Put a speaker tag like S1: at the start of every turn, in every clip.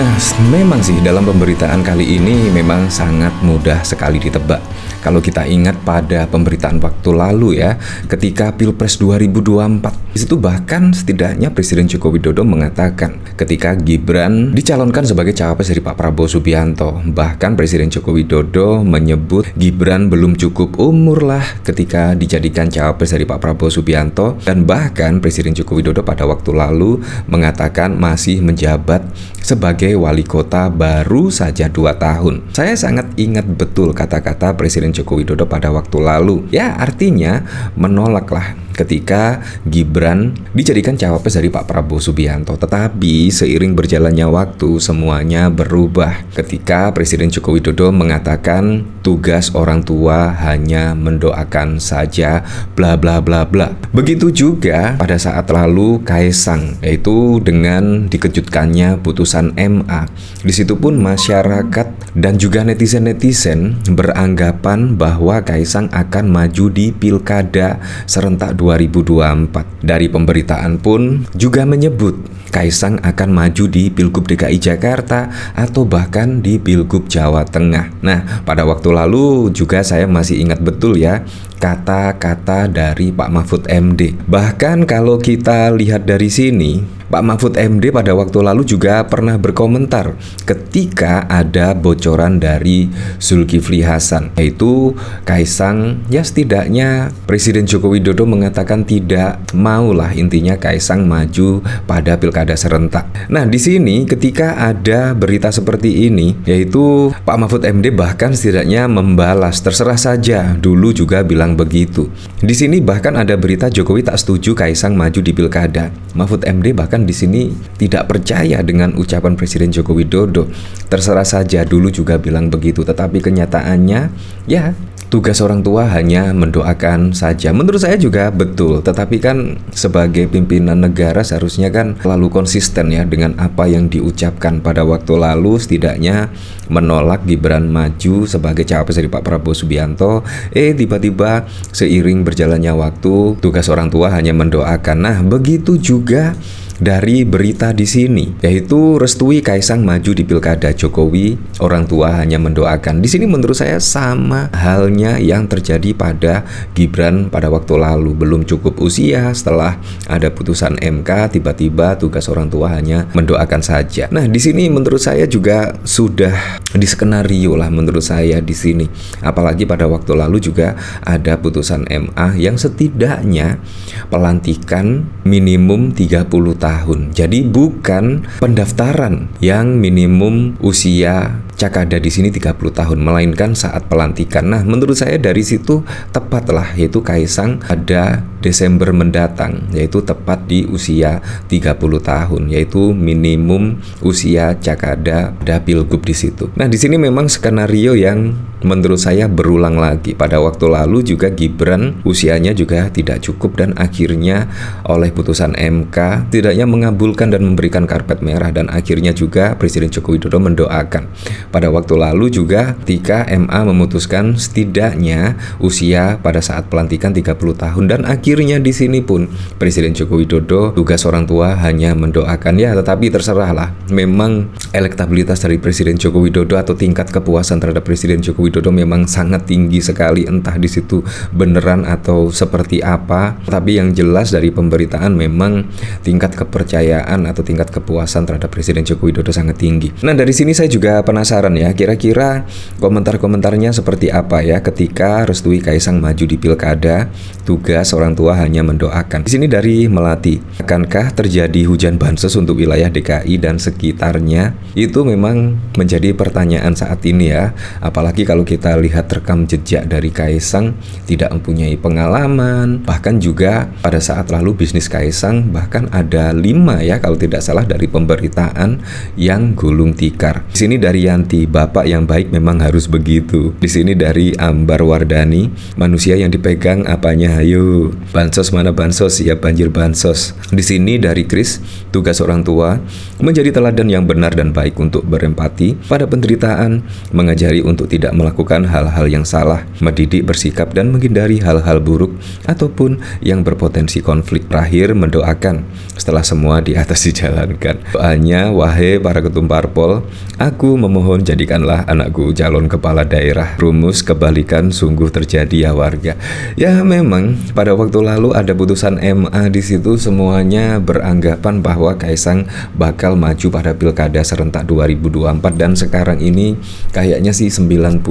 S1: Nah, memang sih dalam pemberitaan kali ini memang sangat mudah sekali ditebak. Kalau kita ingat pada pemberitaan waktu lalu ya, ketika Pilpres 2024, disitu bahkan setidaknya Presiden Joko Widodo mengatakan ketika Gibran dicalonkan sebagai cawapres dari Pak Prabowo Subianto, bahkan Presiden Joko Widodo menyebut Gibran belum cukup umur lah ketika dijadikan cawapres dari Pak Prabowo Subianto, dan bahkan Presiden Joko Widodo pada waktu lalu mengatakan masih menjabat sebagai wali kota baru saja 2 tahun. Saya sangat ingat betul kata-kata Presiden Joko Widodo pada waktu lalu. Ya, artinya menolaklah ketika Gibran dijadikan cawapres dari Pak Prabowo Subianto. Tetapi seiring berjalannya waktu semuanya berubah ketika Presiden Joko Widodo mengatakan tugas orang tua hanya mendoakan saja bla bla bla bla. Begitu juga pada saat lalu Kaisang, yaitu dengan dikejutkannya putusan MA. Di situ pun masyarakat dan juga netizen-netizen beranggapan bahwa Kaisang akan maju di Pilkada serentak 2024. Dari pemberitaan pun juga menyebut Kaisang akan maju di Pilgub DKI Jakarta atau bahkan di Pilgub Jawa Tengah. Nah, pada waktu lalu juga saya masih ingat betul ya kata-kata dari Pak Mahfud MD. Bahkan kalau kita lihat dari sini, Pak Mahfud MD pada waktu lalu juga pernah berkomentar ketika ada bocoran dari Zulkifli Hasan, yaitu Kaisang, ya setidaknya Presiden Joko Widodo mengatakan tidak maulah intinya Kaisang maju pada pilkada serentak. Nah, di sini ketika ada berita seperti ini, yaitu Pak Mahfud MD bahkan setidaknya membalas, terserah saja, dulu juga bilang begitu. Di sini bahkan ada berita Jokowi tak setuju Kaisang maju di pilkada. Mahfud MD bahkan di sini tidak percaya dengan ucapan Presiden Joko Widodo. Terserah saja, dulu juga bilang begitu, tetapi kenyataannya ya tugas orang tua hanya mendoakan saja. Menurut saya juga betul, tetapi kan sebagai pimpinan negara seharusnya kan selalu konsisten ya dengan apa yang diucapkan pada waktu lalu, setidaknya menolak Gibran maju sebagai cawapres dari Pak Prabowo Subianto. Tiba-tiba seiring berjalannya waktu, tugas orang tua hanya mendoakan. Nah, begitu juga dari berita di sini, yaitu restui Kaisang maju di pilkada, Jokowi orang tua hanya mendoakan. Di sini menurut saya sama halnya yang terjadi pada Gibran pada waktu lalu. Belum cukup usia, setelah ada putusan MK, tiba-tiba tugas orang tua hanya mendoakan saja. Nah, di sini menurut saya juga sudah diskenario lah menurut saya di sini. Apalagi pada waktu lalu juga ada putusan MA yang setidaknya pelantikan minimum 30 tahun. Jadi bukan pendaftaran yang minimum usia Cakada di sini 30 tahun, melainkan saat pelantikan. Nah, menurut saya dari situ tepatlah, yaitu Kaisang pada Desember mendatang, yaitu tepat di usia 30 tahun, yaitu minimum usia Cakada pada Pilgub di situ. Nah, di sini memang skenario yang menurut saya berulang lagi. Pada waktu lalu juga Gibran usianya juga tidak cukup dan akhirnya oleh putusan MK tidaknya mengabulkan dan memberikan karpet merah, dan akhirnya juga Presiden Joko Widodo mendoakan. Pada waktu lalu juga ketika MA memutuskan setidaknya usia pada saat pelantikan 30 tahun, dan akhirnya di sini pun Presiden Joko Widodo tugas orang tua hanya mendoakan ya. Tetapi terserahlah, memang elektabilitas dari Presiden Joko Widodo atau tingkat kepuasan terhadap Presiden Joko Widodo memang sangat tinggi sekali, entah di situ beneran atau seperti apa. Tapi yang jelas dari pemberitaan memang tingkat kepercayaan atau tingkat kepuasan terhadap Presiden Joko Widodo sangat tinggi. Nah, dari sini saya juga penasaran ya, kira-kira komentar-komentarnya seperti apa ya ketika restui Kaisang maju di pilkada, tugas orang tua hanya mendoakan. Di sini dari Melati, akankah terjadi hujan bansos untuk wilayah DKI dan sekitarnya? Itu memang menjadi pertanyaan saat ini ya. Apalagi kalau kita lihat rekam jejak dari Kaisang, tidak mempunyai pengalaman, bahkan juga pada saat lalu bisnis Kaisang bahkan ada 5 ya kalau tidak salah dari pemberitaan yang gulung tikar. Di sini dari Yanti, bapak yang baik memang harus begitu. Di sini dari Ambar Wardani, manusia yang dipegang apanya, hayo. Bansos mana bansos, ya banjir bansos. Di sini dari Kris, tugas orang tua menjadi teladan yang benar dan baik untuk berempati pada penderitaan, mengajari untuk tidak melakukan hal-hal yang salah, mendidik bersikap dan menghindari hal-hal buruk ataupun yang berpotensi konflik. Terakhir mendoakan setelah semua di atas dijalankan. Doanya, wahai para ketum parpol, aku memohon jadikanlah anakku calon kepala daerah. Rumus kebalikan sungguh terjadi ya warga. Ya memang pada waktu lalu ada putusan MA di situ, semuanya beranggapan bahwa Kaisang bakal maju pada pilkada serentak 2024 dan sekarang ini kayaknya sih 99%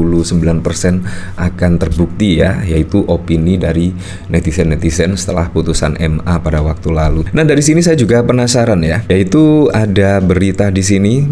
S1: akan terbukti ya, yaitu opini dari netizen-netizen setelah putusan MA pada waktu lalu. Nah, dari sini saya juga penasaran ya, yaitu ada berita di sini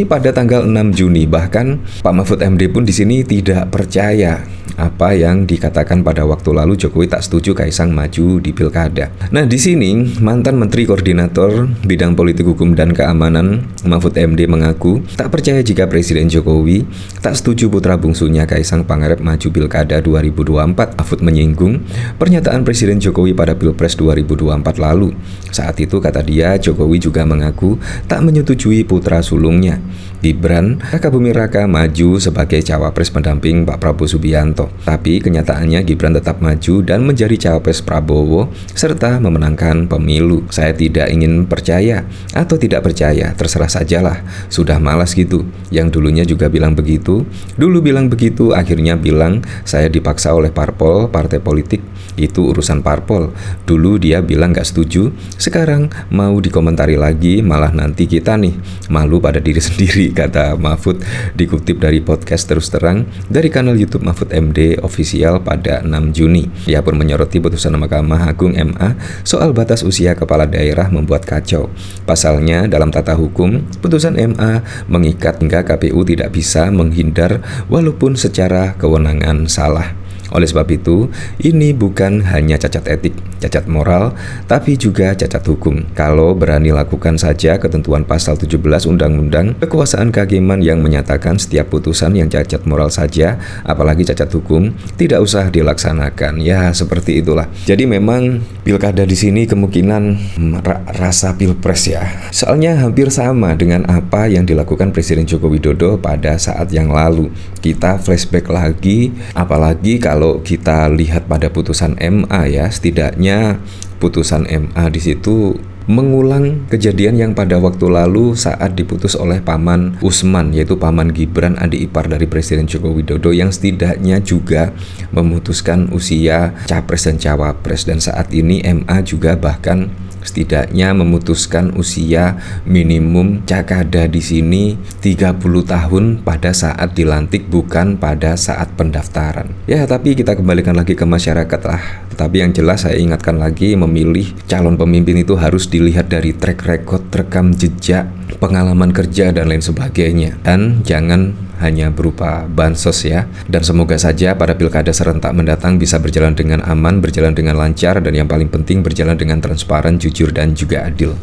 S1: pada tanggal 6 Juni bahkan Pak Mahfud MD pun di sini tidak percaya apa yang dikatakan pada waktu lalu Jokowi tak setuju Kaisang maju di pilkada. Nah, di sini mantan Menteri Koordinator Bidang Politik Hukum dan Keamanan Mahfud MD mengaku tak percaya jika Presiden Jokowi tak setuju putra bungsunya Kaisang Pangarep maju pilkada 2024. Mahfud menyinggung pernyataan Presiden Jokowi pada Pilpres 2024 lalu. Saat itu kata dia, Jokowi juga mengaku tak menyetujui putra sulungnya Gibran Rakabuming Raka maju sebagai cawapres pendamping Pak Prabowo Subianto. Tapi kenyataannya Gibran tetap maju dan menjadi cawapres Prabowo serta memenangkan pemilu. Saya tidak ingin percaya atau tidak percaya, terserah sajalah. Sudah malas gitu. Yang dulunya juga bilang begitu, dulu bilang begitu, akhirnya bilang saya dipaksa oleh parpol, partai politik. Itu urusan parpol. Dulu dia bilang gak setuju, sekarang mau dikomentari lagi, malah nanti kita nih malu pada diri sendiri, kata Mahfud dikutip dari podcast Terus Terang dari kanal YouTube Mahfud MD Official pada 6 Juni. Ia pun menyoroti putusan Mahkamah Agung MA soal batas usia kepala daerah membuat kacau. Pasalnya dalam tata hukum, putusan MA mengikat hingga KPU tidak bisa menghindar walaupun secara kewenangan salah. Oleh sebab itu, ini bukan hanya cacat etik, cacat moral, tapi juga cacat hukum. Kalau berani lakukan saja ketentuan pasal 17 Undang-Undang Kekuasaan Kehakiman yang menyatakan setiap putusan yang cacat moral saja, apalagi cacat hukum, tidak usah dilaksanakan. Ya, seperti itulah. Jadi memang pilkada di sini kemungkinan rasa pilpres ya. Soalnya hampir sama dengan apa yang dilakukan Presiden Joko Widodo pada saat yang lalu. Kita flashback lagi, apalagi kalau kita lihat pada putusan MA ya, setidaknya putusan MA di situ mengulang kejadian yang pada waktu lalu saat diputus oleh paman Usman, yaitu paman Gibran, adik ipar dari Presiden Joko Widodo, yang setidaknya juga memutuskan usia capres dan cawapres. Dan saat ini MA juga bahkan setidaknya memutuskan usia minimum Cakada di sini 30 tahun pada saat dilantik, bukan pada saat pendaftaran. Ya, tapi kita kembalikan lagi ke masyarakat lah. Tetapi yang jelas saya ingatkan lagi, memilih calon pemimpin itu harus dilihat dari track record, rekam jejak, pengalaman kerja dan lain sebagainya. Dan jangan hanya berupa bansos ya. Dan semoga saja pada pilkada serentak mendatang bisa berjalan dengan aman, berjalan dengan lancar, dan yang paling penting berjalan dengan transparan, jujur, dan juga adil.